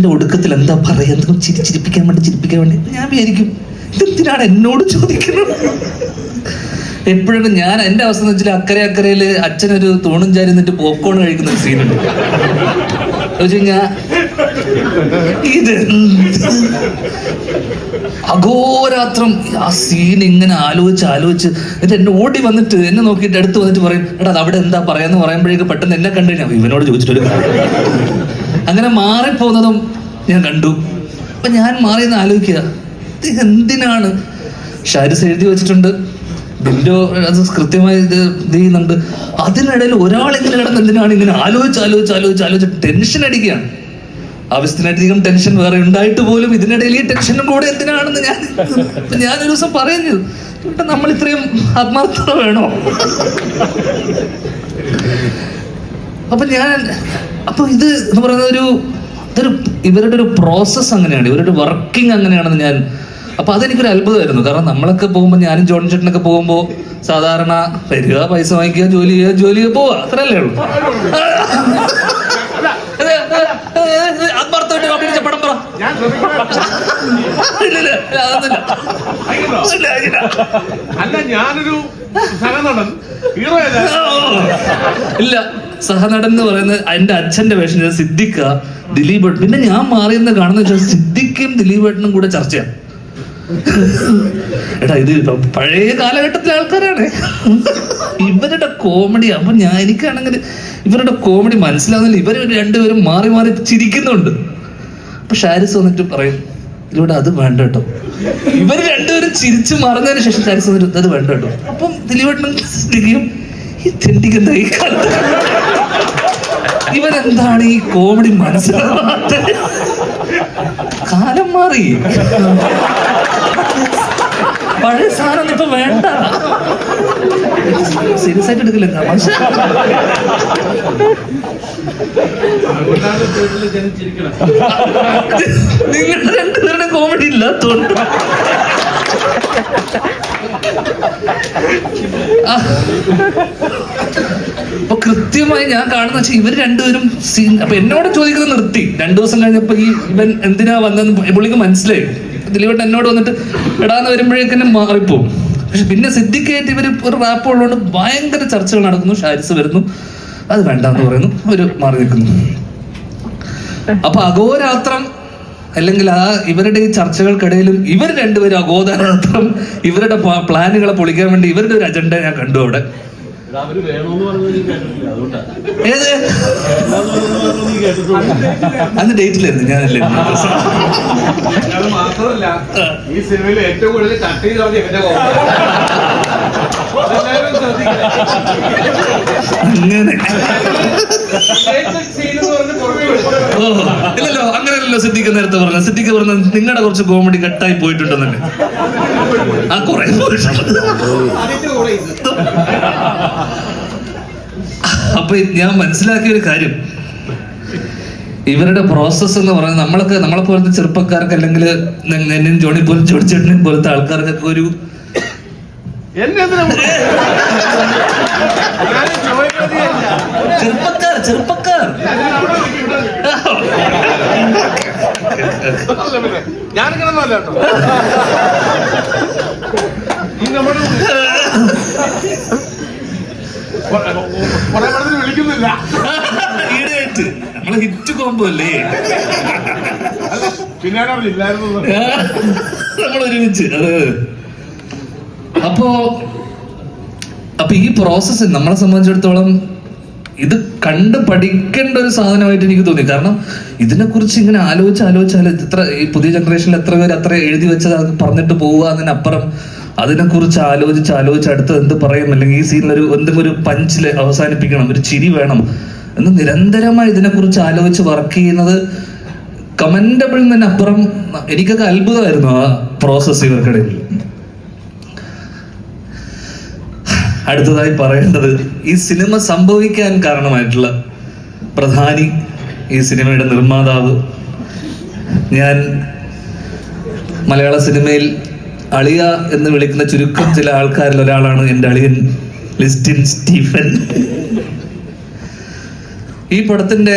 അതിന്റെ ഒടുക്കത്തിൽ എന്താ പറയാ, ചിരിപ്പിക്കാൻ വേണ്ടി ഞാൻ വിചാരിക്കും ഇതെന്തിനാണ് എന്നോട് ചോദിക്കുന്നത്. എപ്പോഴും ഞാൻ എന്റെ അവസ്ഥ എന്ന് വെച്ചാൽ അക്കരയില് അച്ഛനൊരു തൂണും ചാരി നിന്നിട്ട് പോപ്കോൺ കഴിക്കുന്ന ഒരു സീനുണ്ട്. ഞാൻ ഇത് അഘോരാത്രം ആ സീൻ ഇങ്ങനെ ആലോചിച്ച് എന്നിട്ട് എന്നെ ഓടി വന്നിട്ട് എന്നെ നോക്കിയിട്ട് അടുത്ത് വന്നിട്ട് പറയും, എടാ അത് അവിടെ എന്താ പറയാന്ന് പറയുമ്പോഴേക്ക് പെട്ടെന്ന് എന്നെ കണ്ടു കഴിഞ്ഞാൽ ഇവനോട് ചോദിച്ചിട്ടൊരു അങ്ങനെ മാറിപ്പോകുന്നതും ഞാൻ കണ്ടു. അപ്പൊ ഞാൻ മാറിയെന്ന് ആലോചിക്കുക, ഇത് എന്തിനാണ്. ഷാരിസ് എഴുതി വെച്ചിട്ടുണ്ട്, ബിൻഡോ അത് കൃത്യമായി ഇത് ചെയ്യുന്നുണ്ട്. അതിനിടയിൽ ഒരാളെങ്കിലും കിടന്ന് എന്തിനാണ് ഇങ്ങനെ ആലോചിച്ച് ടെൻഷൻ അടിക്കുകയാണ്. ആവശ്യത്തിനധികം ടെൻഷൻ വേറെ ഉണ്ടായിട്ട് പോലും ഇതിനിടയിൽ ഈ ടെൻഷനും കൂടെ എന്തിനാണെന്ന് ഞാനൊരു ദിവസം പറയുന്നത്, നമ്മൾ ഇത്രയും ആത്മാർത്ഥത വേണോ? അപ്പൊ ഇത് എന്ന് പറയുന്നത് ഇവരുടെ ഒരു പ്രോസസ് അങ്ങനെയാണ്, ഇവരുടെ വർക്കിംഗ് അങ്ങനെയാണെന്ന് ഞാൻ. അപ്പൊ അതെനിക്കൊരു അത്ഭുതമായിരുന്നു. കാരണം നമ്മളൊക്കെ പോകുമ്പോൾ, ഞാനും ജോൺ ചേട്ടനൊക്കെ പോകുമ്പോൾ സാധാരണ വരിക, പൈസ വാങ്ങിക്കുക, ജോലി ചെയ്യുക, പോവുക, അത്രയല്ലേ ഉള്ളൂ. പടം പറ. ഇല്ല, സഹനടൻ എന്ന് പറയുന്നത് എന്റെ അച്ഛന്റെ വേഷം സിദ്ദിഖ, ദിലീപ്. പിന്നെ ഞാൻ മാറിയെന്ന് കാണുന്ന വെച്ചാൽ സിദ്ദിഖും ദിലീപേട്ടനും കൂടെ ചർച്ചയാണ്. എടാ ഇത് പഴയ കാലഘട്ടത്തിലെ ആൾക്കാരാണ്, ഇവരുടെ കോമഡി. അപ്പൊ എനിക്കാണെങ്കിൽ ഇവരുടെ കോമഡി മനസ്സിലാവുന്നില്ല. ഇവർ രണ്ടുപേരും മാറി ചിരിക്കുന്നുണ്ട്. അപ്പൊ ഷാരിസ് വന്നിട്ട് പറയും, ഇതിലൂടെ അത് വേണ്ട കേട്ടോ. ഇവർ രണ്ടുപേരും ചിരിച്ചു മറന്നതിന് ശേഷം ഷാരിസ് വന്നിട്ട് അത് വേണ്ട കേട്ടോ. അപ്പം ദിലീപേട്ടനും സിദ്ദിഖും ഈ തെണ്ടിക്കുന്ന ഈ കാലത്ത് ഇവരെന്താണ് ഈ കോമഡി മനസ്സിലാവാത്ത? കാലം മാറി, പഴയ സാധനം ഇപ്പൊ വേണ്ട. സീരിയസ് ആയിട്ട് എടുക്കില്ല. നിങ്ങളുടെ രണ്ടുപേരുടെ കോമഡി ഇല്ലാത്തോണ്ട് അപ്പൊ കൃത്യമായി ഞാൻ കാണുന്ന വെച്ചാൽ ഇവർ രണ്ടുപേരും സീൻ. അപ്പൊ എന്നോട് ചോദിക്കുന്നത് നിർത്തി. 2 ദിവസം കഴിഞ്ഞപ്പോ ഇവൻ എന്തിനാ വന്നെന്ന് പുള്ളിക്ക് മനസ്സിലായി. ദിലീപേട്ടൻ എന്നോട് വന്നിട്ട് എടാന്ന് വരുമ്പോഴേക്കും മാറിപ്പോവും. പക്ഷെ പിന്നെ സിദ്ദിഖായിട്ട് ഇവർ ഒരു റാപ്പ് ഉള്ളതുകൊണ്ട് ഭയങ്കര ചർച്ചകൾ നടക്കുന്നു. ഷാരിസ് വരുന്നു, അത് വേണ്ടെന്ന് പറയുന്നു, അവര് മാറി നിൽക്കുന്നു. അപ്പൊ അഘോരാത്രം അല്ലെങ്കിൽ ഇവരുടെ ഈ ചർച്ചകൾക്കിടയിലും ഇവർ രണ്ടുപേരും അഘോരാത്രം ഇവരുടെ പ്ലാനുകളെ പൊളിക്കാൻ വേണ്ടി ഇവരുടെ ഒരു അജണ്ട ഞാൻ കണ്ടു അവിടെ. അന്ന് ഡേറ്റിലായിരുന്നു, ഞാനല്ലേ. മാത്രമല്ല ഈ സിനിമയിൽ ഏറ്റവും കൂടുതൽ കട്ട് ചെയ്ത അങ്ങനെ ഇല്ലല്ലോ, അങ്ങനെയല്ലോ സിദ്ദിഖ് നേരത്തെ പറഞ്ഞത്. സിദ്ദിഖ് പറഞ്ഞത് നിങ്ങളുടെ കുറച്ച് കോമഡി കട്ടായി പോയിട്ടുണ്ടെന്നല്ലേ. ആ കുറെ അപ്പൊ ഞാൻ മനസ്സിലാക്കിയ ഒരു കാര്യം, ഇവരുടെ പ്രോസസ് എന്ന് പറയുന്നത് നമ്മളെ പോലത്തെ ചെറുപ്പക്കാർക്ക്, അല്ലെങ്കിൽ എന്നെയും ജോണി പോലും ജോണിച്ചേട്ടനെയും പോലത്തെ ആൾക്കാർക്കൊക്കെ ഒരു ചെറുപ്പക്കാർ ഞാനിങ്ങനെ വിളിക്കുന്നില്ല. ഈടായിട്ട് നമ്മള് ഹിറ്റ് കോമ്പോ അല്ലേ, പിന്നീട് നമ്മൾ ഒരുമിച്ച്. അപ്പൊ ഈ പ്രോസസ്സ് നമ്മളെ സംബന്ധിച്ചിടത്തോളം ഇത് കണ്ട് പഠിക്കേണ്ട ഒരു സാധനമായിട്ട് എനിക്ക് തോന്നി. കാരണം ഇതിനെക്കുറിച്ച് ഇങ്ങനെ ആലോചിച്ചാൽ ഇത്ര ഈ പുതിയ ജനറേഷനിൽ എത്ര പേര് അത്ര എഴുതി വെച്ചത് അത് പറഞ്ഞിട്ട് പോവുക, അതിനപ്പുറം അതിനെക്കുറിച്ച് ആലോചിച്ച് അടുത്ത് എന്ത് പറയും, അല്ലെങ്കിൽ ഈ സീനിൽ എന്തെങ്കിലും ഒരു പഞ്ചില് അവസാനിപ്പിക്കണം, ഒരു ചിരി വേണം എന്ന് നിരന്തരമായി ഇതിനെക്കുറിച്ച് ആലോചിച്ച് വർക്ക് ചെയ്യുന്നത് കമന്റബിൾ എന്നതിനപ്പുറം എനിക്കൊക്കെ അത്ഭുതമായിരുന്നു ആ പ്രോസസ് ഇവർക്കിടയിൽ. അടുത്തതായി പറയേണ്ടത് ഈ സിനിമ സംഭവിക്കാൻ കാരണമായിട്ടുള്ള പ്രധാനി, ഈ സിനിമയുടെ നിർമ്മാതാവ്. ഞാൻ മലയാള സിനിമയിൽ അളിയ എന്ന് വിളിക്കുന്ന ചുരുക്കം ചില ആൾക്കാരിൽ ഒരാളാണ് എൻ്റെ അളിയൻ ലിസ്റ്റിൻ സ്റ്റീഫൻ. ഈ പടത്തിന്റെ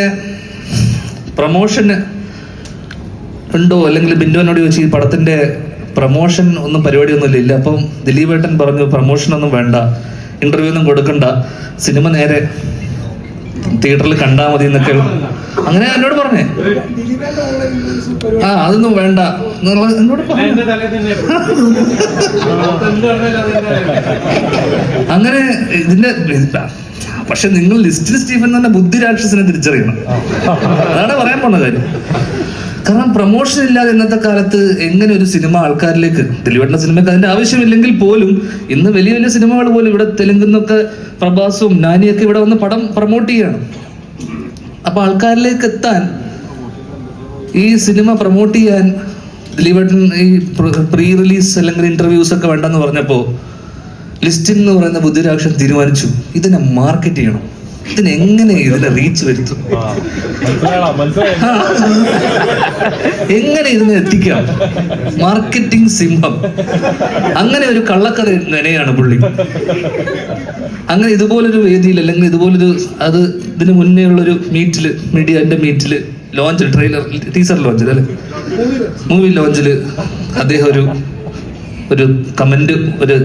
പ്രൊമോഷന് ഉണ്ടോ, അല്ലെങ്കിൽ ബിന്ദുവിനോട് ചോദിച്ചു ഈ പടത്തിന്റെ പ്രൊമോഷൻ ഒന്നും പരിപാടിയൊന്നും ഇല്ല. അപ്പം ദിലീപേട്ടൻ പറഞ്ഞു പ്രൊമോഷൻ ഒന്നും വേണ്ട, ഇന്റർവ്യൂ ഒന്നും കൊടുക്കണ്ട, സിനിമ നേരെ തിയേറ്ററിൽ കണ്ടാ മതി എന്നൊക്കെ അങ്ങനെ എന്നോട് പറഞ്ഞേ. അതൊന്നും വേണ്ട എന്നോട് അങ്ങനെ ഇതിന്റെ. പക്ഷെ നിങ്ങൾ ലിസ്റ്റിൽ സ്റ്റീഫൻ തന്നെ ബുദ്ധിരാക്ഷസിനെ തിരിച്ചറിയണം. അതാണ് പറയാൻ പോണ കാര്യം. കാരണം പ്രൊമോഷൻ ഇല്ലാതെ ഇന്നത്തെ കാലത്ത് എങ്ങനെ ഒരു സിനിമ ആൾക്കാരിലേക്ക്, ദിലീപേട്ടൻ്റെ സിനിമയ്ക്ക് അതിന്റെ ആവശ്യമില്ലെങ്കിൽ പോലും ഇന്ന് വലിയ വലിയ സിനിമകൾ പോലും ഇവിടെ തെലുങ്കുന്നൊക്കെ പ്രഭാസും നാനിയൊക്കെ ഇവിടെ വന്ന് പടം പ്രൊമോട്ട് ചെയ്യാണ്. അപ്പൊ ആൾക്കാരിലേക്ക് എത്താൻ ഈ സിനിമ പ്രൊമോട്ട് ചെയ്യാൻ ദിലീപേട്ടൻ ഈ പ്രീ റിലീസ് അല്ലെങ്കിൽ ഇന്റർവ്യൂസ് ഒക്കെ വേണ്ടെന്ന് പറഞ്ഞപ്പോ ലിസ്റ്റിൻ എന്ന് പറയുന്ന ബുദ്ധിരാക്ഷൻ തീരുമാനിച്ചു ഇതിനെ മാർക്കറ്റ് ചെയ്യണം, ഇതിനെങ്ങനെ ഇതിനെ റീച്ച് വരുത്തും, എങ്ങനെ ഇതിനെ എത്തിക്കാം, മാർക്കറ്റിംഗ് സിംഹം. അങ്ങനെ ഒരു കള്ളക്കഥ നിലയാണ് പുള്ളി. അങ്ങനെ ഇതുപോലൊരു വേദിയിൽ അല്ലെങ്കിൽ ഇതുപോലൊരു അത് ഇതിന് മുന്നേ ഉള്ളൊരു മീറ്റില്, മീഡിയന്റെ മീറ്റില് ലോഞ്ച്, ട്രെയിലർ ടീസർ ലോഞ്ചിൽ അല്ലെ, മൂവി ലോഞ്ചില് അദ്ദേഹം ഒരു കമന്റ്, ഒരു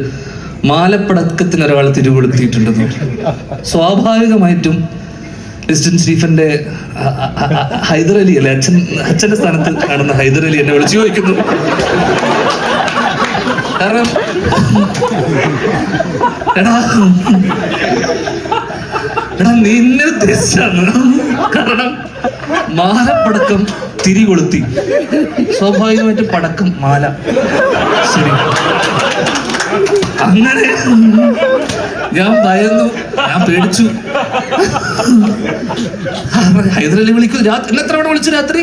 മാലപ്പടക്കത്തിന് ഒരാൾ തിരികൊളുത്തിയിട്ടുണ്ടെന്ന്. സ്വാഭാവികമായിട്ടും ലിസ്റ്റിൻ സ്റ്റീഫന്റെ ഹൈദർ അലി അല്ലെ, അച്ഛന്റെ സ്ഥാനത്ത് കാണുന്ന ഹൈദർ അലി എന്നെ വിളിച്ചു ചോദിക്കുന്നു. കാരണം എടാ നിന്നെ ഉദ്ദേശിച്ചാണ്. കാരണം മാലപ്പടക്കം തിരികൊളുത്തി, സ്വാഭാവികമായിട്ട് പടക്കം മാല. ശരി, അങ്ങനെ ഞാൻ ഭയന്നു, ഞാൻ പേടിച്ചു. ഹൈദരലി വിളിക്കും, എന്നെ എത്ര തവണ വിളിച്ചു രാത്രി?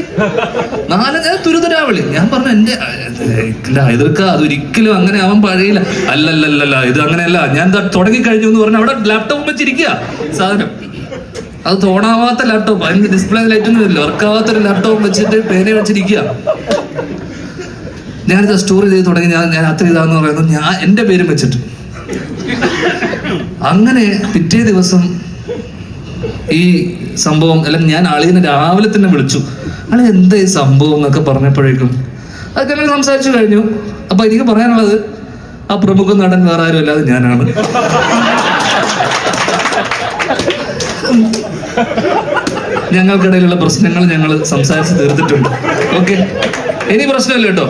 4 ഞാൻ തുരുതുരാ വിളി. ഞാൻ പറഞ്ഞു എന്റെ ഹൈദർക്ക അതൊരിക്കലും അങ്ങനെ അവൻ പഴയില്ല. അല്ലല്ലല്ല ഇത് അങ്ങനെയല്ല, ഞാൻ തുടങ്ങി കഴിഞ്ഞു എന്ന് പറഞ്ഞു അവിടെ ലാപ്ടോപ്പ് വെച്ചിരിക്കുക സാധനം. അത് തോണാവാത്ത ലാപ്ടോപ്പ്, അതിന്റെ ഡിസ്പ്ലേ ലൈറ്റൊന്നും ഇല്ല, വർക്കാവാത്തൊരു ലാപ്ടോപ്പ് വെച്ചിട്ട് പേന വെച്ചിരിക്കുക. ഞാനിത് സ്റ്റോർ ചെയ്ത് തുടങ്ങി, ഞാൻ രാത്രി ഇതാന്ന് പറയുന്നത് ഞാൻ എന്റെ പേരും വെച്ചിട്ട്. അങ്ങനെ പിറ്റേ ദിവസം ഈ സംഭവം, അല്ലെങ്കിൽ ഞാൻ അളിയനെ രാവിലെ തന്നെ വിളിച്ചു, അളി എന്താ ഈ സംഭവം എന്നൊക്കെ പറഞ്ഞപ്പോഴേക്കും അതൊക്കെ ഞങ്ങൾ സംസാരിച്ചു കഴിഞ്ഞു. അപ്പൊ എനിക്ക് പറയാനുള്ളത് ആ പ്രമുഖ നടൻ വേറെ ആരും അല്ലാതെ ഞാനാണ്. ഞങ്ങൾക്കിടയിലുള്ള പ്രശ്നങ്ങൾ ഞങ്ങൾ സംസാരിച്ച് തീർത്തിട്ടുണ്ട്. ഓക്കെ, ഇനി പ്രശ്നമില്ല കേട്ടോ,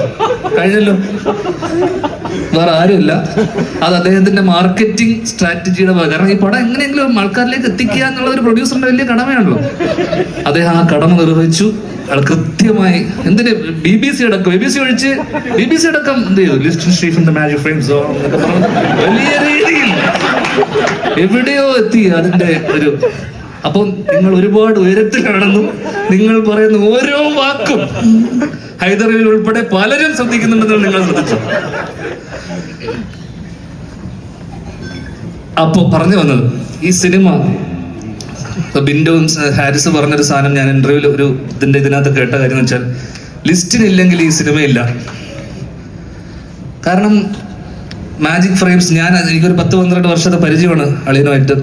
കഴിഞ്ഞല്ലോ. വേറെ ആരുമില്ല, അത് അദ്ദേഹത്തിന്റെ മാർക്കറ്റിംഗ് സ്ട്രാറ്റജിയുടെ ഭാഗം. കാരണം ഈ പടം എങ്ങനെയെങ്കിലും ആൾക്കാരിലേക്ക് എത്തിക്കുക എന്നുള്ളത് ഒരു പ്രൊഡ്യൂസറിന്റെ വലിയ കടമയാണല്ലോ. അദ്ദേഹം ആ കടമ നിർവഹിച്ചു. അയാൾ കൃത്യമായി എന്തിന് BBC അടക്കം, BBC അടക്കം എന്ത് ചെയ്തു, ലിസ്റ്റിൻ സ്റ്റീഫന്റെ മാജിക് ഫ്രെയിംസ് എന്നൊക്കെ പറഞ്ഞു വലിയ രീതിയിൽ എവിടെയോ എത്തി അതിന്റെ ഒരു. അപ്പോൾ നിങ്ങൾ ഒരുപാട് ഉയരത്തിലാണെന്നും നിങ്ങൾ പറയുന്ന ഓരോ വാക്കും ഹൈദർ അലി ഉൾപ്പെടെ പലരും ശ്രദ്ധിക്കുന്നുണ്ടെന്ന് നിങ്ങൾ ശ്രദ്ധിച്ചു. അപ്പൊ പറഞ്ഞു വന്നത് ഈ സിനിമ, ബിൻഡോ ഹാരിസ് പറഞ്ഞൊരു സാധനം ഞാൻ ഇന്റർവ്യൂവിൽ ഇതിനകത്ത് കേട്ട കാര്യം എന്ന് വെച്ചാൽ, ലിസ്റ്റിനില്ലെങ്കിൽ ഈ സിനിമയില്ല. കാരണം മാജിക് ഫ്രെയിംസ്, എനിക്കൊരു 10-12 വർഷത്തെ പരിചയമാണ് അളിയനുമായിട്ട്.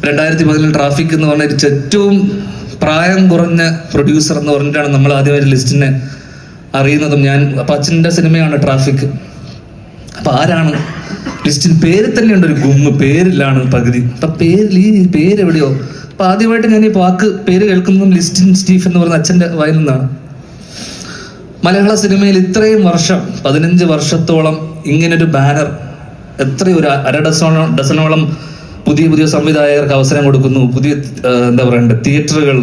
2010 ട്രാഫിക് എന്ന് പറഞ്ഞ ഏറ്റവും പ്രായം കുറഞ്ഞ പ്രൊഡ്യൂസർ എന്ന് പറഞ്ഞിട്ടാണ് നമ്മൾ ആദ്യമായിട്ട് ലിസ്റ്റിനെ അറിയുന്നതും. അപ്പൊ അച്ഛൻ്റെ സിനിമയാണ് ട്രാഫിക്. അപ്പൊ ആരാണ് ലിസ്റ്റിൻ? പേര് തന്നെയുണ്ട് ഒരു ഗുമ്മ്, പേരിലാണ് പകുതി. അപ്പൊ ഈ പേരെവിടെയോ. അപ്പൊ ആദ്യമായിട്ട് ഞാൻ ഈ പേര് കേൾക്കുന്നതും ലിസ്റ്റിൻ സ്റ്റീഫ് എന്ന് പറയുന്ന അച്ഛൻ്റെ വായിൽ നിന്നാണ്. മലയാള സിനിമയിൽ ഇത്രയും വർഷം, 15 വർഷത്തോളം ഇങ്ങനൊരു ബാനർ, എത്രയോ ഒരു ഡസനോളം പുതിയ സംവിധായകർക്ക് അവസരം കൊടുക്കുന്നു. പുതിയ എന്താ പറയണ്ടേ, തിയേറ്ററുകൾ,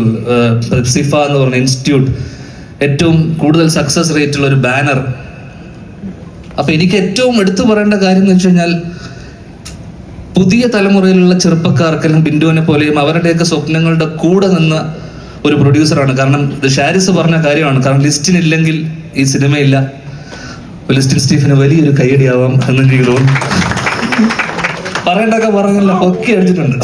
സിഫ എന്ന് പറഞ്ഞ ഇൻസ്റ്റിറ്റ്യൂട്ട്, ഏറ്റവും കൂടുതൽ സക്സസ് റേറ്റ് ഉള്ള ഒരു ബാനർ. അപ്പൊ എനിക്ക് ഏറ്റവും എടുത്തു പറയേണ്ട കാര്യം എന്ന് വെച്ച് കഴിഞ്ഞാൽ, പുതിയ തലമുറയിലുള്ള ചെറുപ്പക്കാർക്കെല്ലാം ബിന്ദുവിനെ പോലെയും അവരുടെയൊക്കെ സ്വപ്നങ്ങളുടെ കൂടെ നിന്ന ഒരു പ്രൊഡ്യൂസറാണ്. കാരണം ഇത് ഷാരിസ് പറഞ്ഞ കാര്യമാണ്. കാരണം ലിസ്റ്റിനില്ലെങ്കിൽ ഈ സിനിമയില്ല. ലിസ്റ്റിൻ സ്റ്റീഫന് വലിയൊരു കയ്യടിയാവാം എന്ന് എനിക്ക് തോന്നുന്നു. പറയണ്ടൊക്കെ പറഞ്ഞല്ല, ഒക്കെ അടിച്ചിട്ടുണ്ട്.